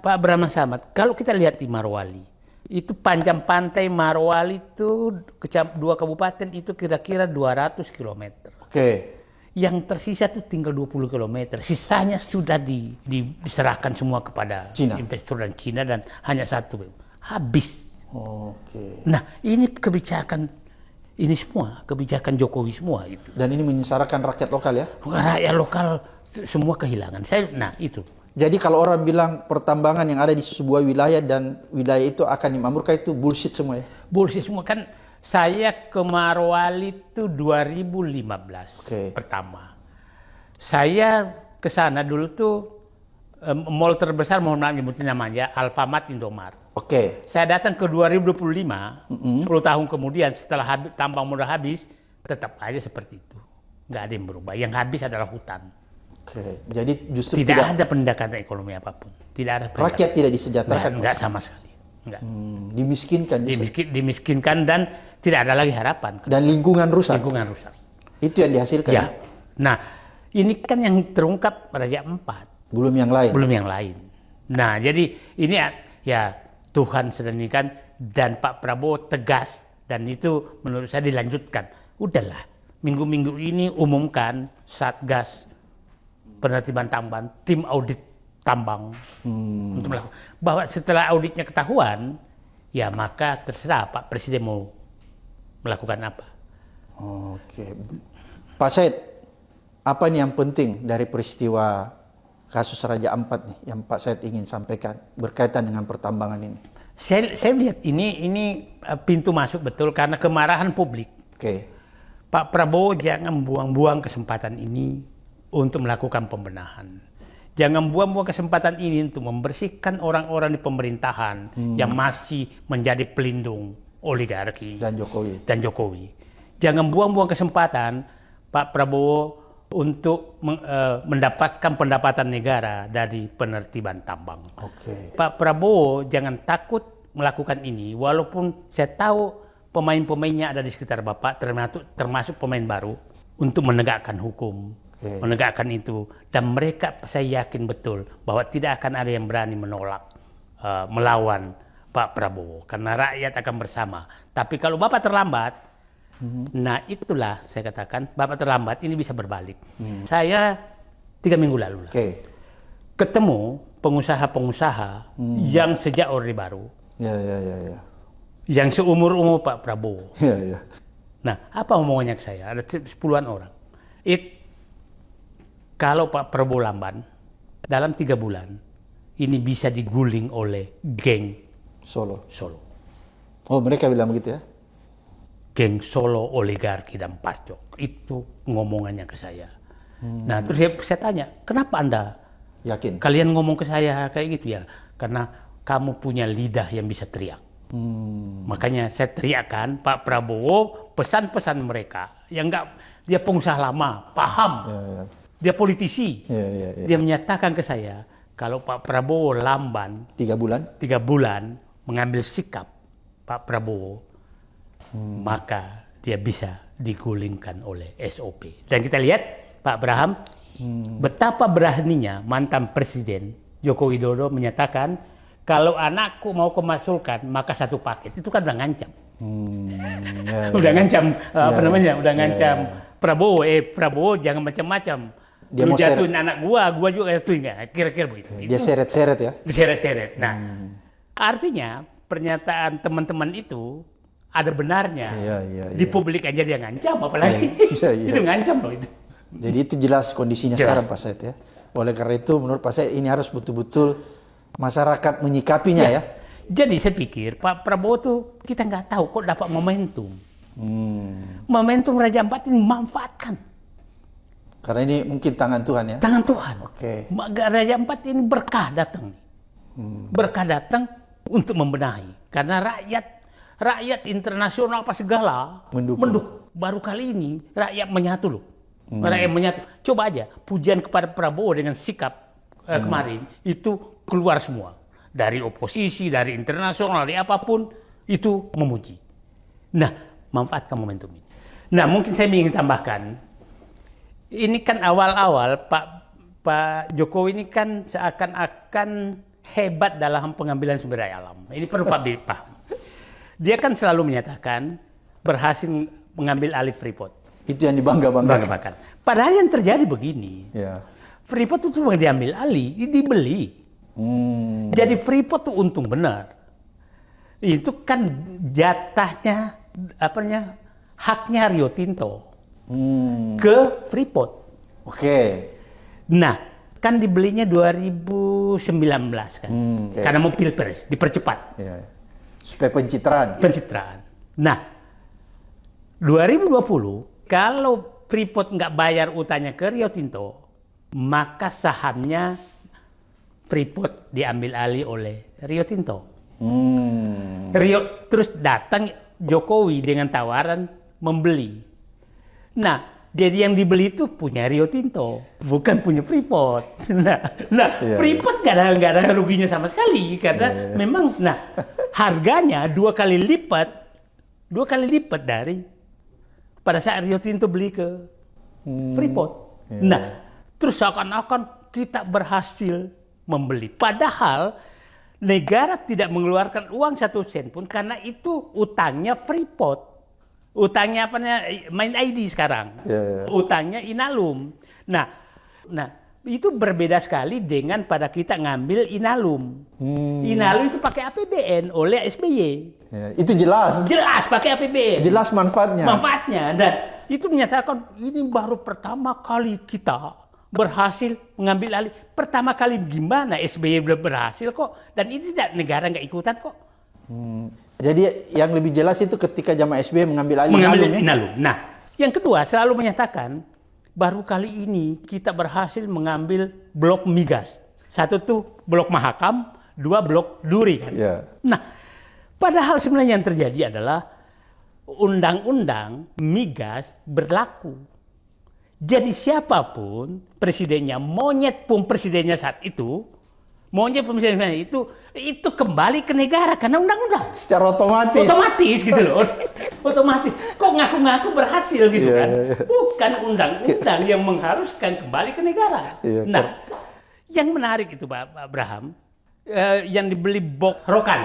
Pak Brahma Samad, kalau kita lihat di Marwali, itu panjang pantai Marwali itu 2 kabupaten itu kira-kira 200 km. Oke. Yang tersisa itu tinggal 20 km. Sisanya sudah diserahkan semua kepada Cina. investor dan Cina dan hanya satu. Habis. Oke. Nah, ini kebijakan Jokowi semua itu. Dan ini menyengsarakan rakyat lokal ya? Rakyat lokal semua kehilangan. Nah itu. Jadi kalau orang bilang pertambangan yang ada di sebuah wilayah dan wilayah itu akan dimakmurkan, itu bullshit semua ya? Bullshit semua kan. Saya ke Marwali itu 2015 pertama. Saya ke sana dulu tuh mall terbesar, mohon maaf nyebutin namanya, Alfamart Indomart. Oke. Saya datang ke 2025, 10 tahun kemudian setelah tambang muda habis, tetap aja seperti itu. Nggak ada yang berubah. Yang habis adalah hutan. Oke. Jadi justru Tidak ada pendekatan ekonomi apapun. Tidak ada pendekatan. rakyat tidak disejahterakan. Nggak sama sekali. Nggak. Dimiskinkan. Dimiskinkan dan tidak ada lagi harapan. Dan lingkungan rusak. Lingkungan rusak. Itu yang dihasilkan. Ya. Nah, ini kan yang terungkap Raja Ampat. Belum yang lain. Belum yang lain. Nah, jadi ini ya Tuhan sedemikian dan Pak Prabowo tegas dan itu menurut saya dilanjutkan. Udahlah, minggu-minggu ini umumkan Satgas Penertiban Tambang, tim audit tambang untuk melakukan. Bahwa setelah auditnya ketahuan, ya maka terserah Pak Presiden mau melakukan apa. Oke. Pak Said, apa nih yang penting dari peristiwa kasus Raja Ampat nih yang Pak Said ingin sampaikan berkaitan dengan pertambangan ini? Saya lihat ini pintu masuk betul karena kemarahan publik. Oke. Pak Prabowo jangan buang-buang kesempatan ini untuk melakukan pembenahan. Jangan buang-buang kesempatan ini untuk membersihkan orang-orang di pemerintahan yang masih menjadi pelindung oligarki Dan Jokowi. Jangan buang-buang kesempatan Pak Prabowo untuk mendapatkan pendapatan negara dari penertiban tambang. Oke. Pak Prabowo jangan takut melakukan ini, walaupun saya tahu pemain-pemainnya ada di sekitar Bapak, termasuk pemain baru, untuk menegakkan hukum, menegakkan itu. Dan mereka saya yakin betul bahwa tidak akan ada yang berani menolak, melawan Pak Prabowo, karena rakyat akan bersama. Tapi kalau Bapak terlambat, nah itulah saya katakan, Bapak terlambat ini bisa berbalik. Saya 3 minggu lalu ketemu pengusaha-pengusaha yang sejak Orde Baru, yang seumur-umur Pak Prabowo. Nah, apa omongannya ke saya? Ada 10-an orang. Kalau Pak Prabowo lamban, dalam 3 bulan ini bisa diguling oleh geng Solo. Oh, mereka bilang begitu ya? Geng Solo, oligarki dan pacok. Itu ngomongannya ke saya. Nah, terus saya tanya, kenapa Anda yakin kalian ngomong ke saya kayak gitu ya? Karena kamu punya lidah yang bisa teriak. Makanya saya teriakkan Pak Prabowo pesan-pesan mereka. Yang enggak, dia pengusaha lama, paham. Dia politisi. Dia menyatakan ke saya, kalau Pak Prabowo lamban 3 bulan mengambil sikap Pak Prabowo, maka dia bisa digulingkan oleh SOP. Dan kita lihat Pak Abraham, betapa beraninya mantan Presiden Joko Widodo menyatakan, kalau anakku mau kemasulkan maka 1 paket. Itu kan udah ngancam. Udah ngancam udah ngancam Prabowo. Prabowo jangan macam-macam. Dia lu jatuhin anak gua juga jatuhin, kira-kira begitu. Dia seret-seret ya. Diseret-seret. Nah, artinya pernyataan teman-teman itu ada benarnya. Di publik aja dia ngancam, apalagi itu ngancam loh itu. Jadi itu jelas kondisinya sekarang Pak Said ya. Oleh karena itu menurut Pak Said ini harus betul-betul masyarakat menyikapinya ya. Jadi saya pikir Pak Prabowo tuh kita nggak tahu kok dapat momentum. Momentum Raja Ampat ini manfaatkan. Karena ini mungkin tangan Tuhan ya. Tangan Tuhan. Oke. Raja Ampat ini berkah datang. Berkah datang untuk membenahi. Karena rakyat internasional apa segala mendukung. Baru kali ini rakyat menyatu loh. Rakyat menyatu. Coba aja pujian kepada Prabowo dengan sikap kemarin itu keluar semua. Dari oposisi, dari internasional, dari apapun itu memuji. Nah, manfaatkan momentum ini. Nah, mungkin saya ingin tambahkan, ini kan awal-awal Pak Jokowi ini kan seakan-akan hebat dalam pengambilan sumber daya alam. Ini perlu Pak Bip paham. Dia kan selalu menyatakan berhasil mengambil alih Freeport. Itu yang dibangga-banggakan. Padahal yang terjadi begini. Ya. Freeport itu cuma diambil alih, dibeli. Jadi Freeport tuh untung benar. Itu kan jatahnya, haknya Rio Tinto ke Freeport. Oke. Nah, kan dibelinya 2019 kan, karena mau pilpres dipercepat. Ya. Supaya pencitraan. Nah, 2020 kalau Freeport nggak bayar utangnya ke Rio Tinto, maka sahamnya Freeport diambil alih oleh Rio Tinto. Terus datang Jokowi dengan tawaran membeli. Nah, jadi yang dibeli itu punya Rio Tinto, bukan punya Freeport. Freeport nggak ada ruginya sama sekali karena memang, harganya dua kali lipat dari pada saat Rio Tinto beli ke Freeport. Terus seakan-akan kita berhasil membeli. Padahal negara tidak mengeluarkan uang 1 sen pun karena itu utangnya Freeport. Utangnya Main ID sekarang. Utangnya Inalum. Nah, itu berbeda sekali dengan pada kita ngambil Inalum. Inalum itu pakai APBN oleh SBY. Ya, itu jelas. Jelas pakai APBN. Jelas manfaatnya. Dan itu menyatakan ini baru pertama kali kita berhasil mengambil alih. Pertama kali gimana SBY berhasil kok, dan ini negara nggak ikutan kok. Jadi yang lebih jelas itu ketika zaman SBY mengambil alih Inalum. Nah, yang kedua selalu menyatakan baru kali ini kita berhasil mengambil blok migas. Satu tuh blok Mahakam, 2 blok Duri kan. Nah, padahal sebenarnya yang terjadi adalah undang-undang migas berlaku. Jadi siapapun presidennya, monyet pun presidennya saat itu, itu kembali ke negara karena undang-undang. Secara otomatis. Otomatis gitu loh. Otomatis. Kok ngaku-ngaku berhasil gitu kan? Bukan undang-undang yang mengharuskan kembali ke negara. Nah, yang menarik itu Pak Abraham, yang dibeli blok Rokan.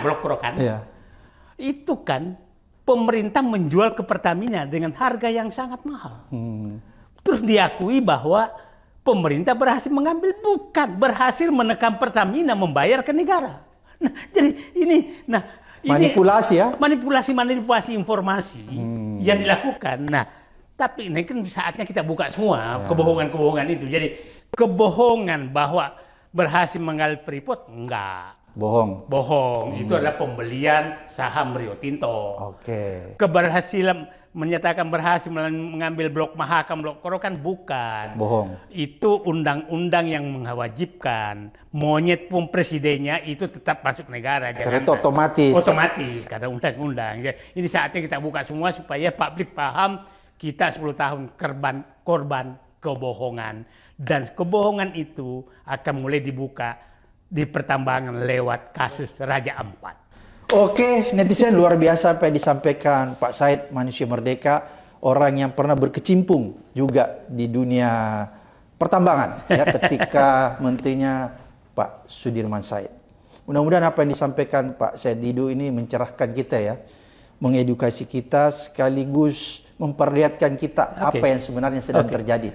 Itu kan pemerintah menjual ke Pertamina dengan harga yang sangat mahal. Terus diakui bahwa pemerintah berhasil mengambil, bukan berhasil menekan Pertamina membayar ke negara. Nah, jadi ini manipulasi informasi yang dilakukan. Nah, tapi ini kan saatnya kita buka semua kebohongan itu. Jadi kebohongan bahwa berhasil mengambil Freeport enggak. Bohong. Itu adalah pembelian saham Rio Tinto. Keberhasilan menyatakan berhasil mengambil blok Mahakam, blok Rokan, bukan. Bohong. Itu undang-undang yang mewajibkan. Monyet pun presidennya itu tetap masuk negara. Karena itu otomatis. Otomatis karena undang-undang. Ini saatnya kita buka semua supaya publik paham kita 10 tahun korban kebohongan. Dan kebohongan itu akan mulai dibuka di pertambangan lewat kasus Raja Ampat. Oke, netizen luar biasa apa yang disampaikan Pak Said, manusia merdeka, orang yang pernah berkecimpung juga di dunia pertambangan ya ketika menterinya Pak Sudirman Said. Mudah-mudahan apa yang disampaikan Pak Said Didu ini mencerahkan kita ya, mengedukasi kita sekaligus memperlihatkan kita apa yang sebenarnya sedang terjadi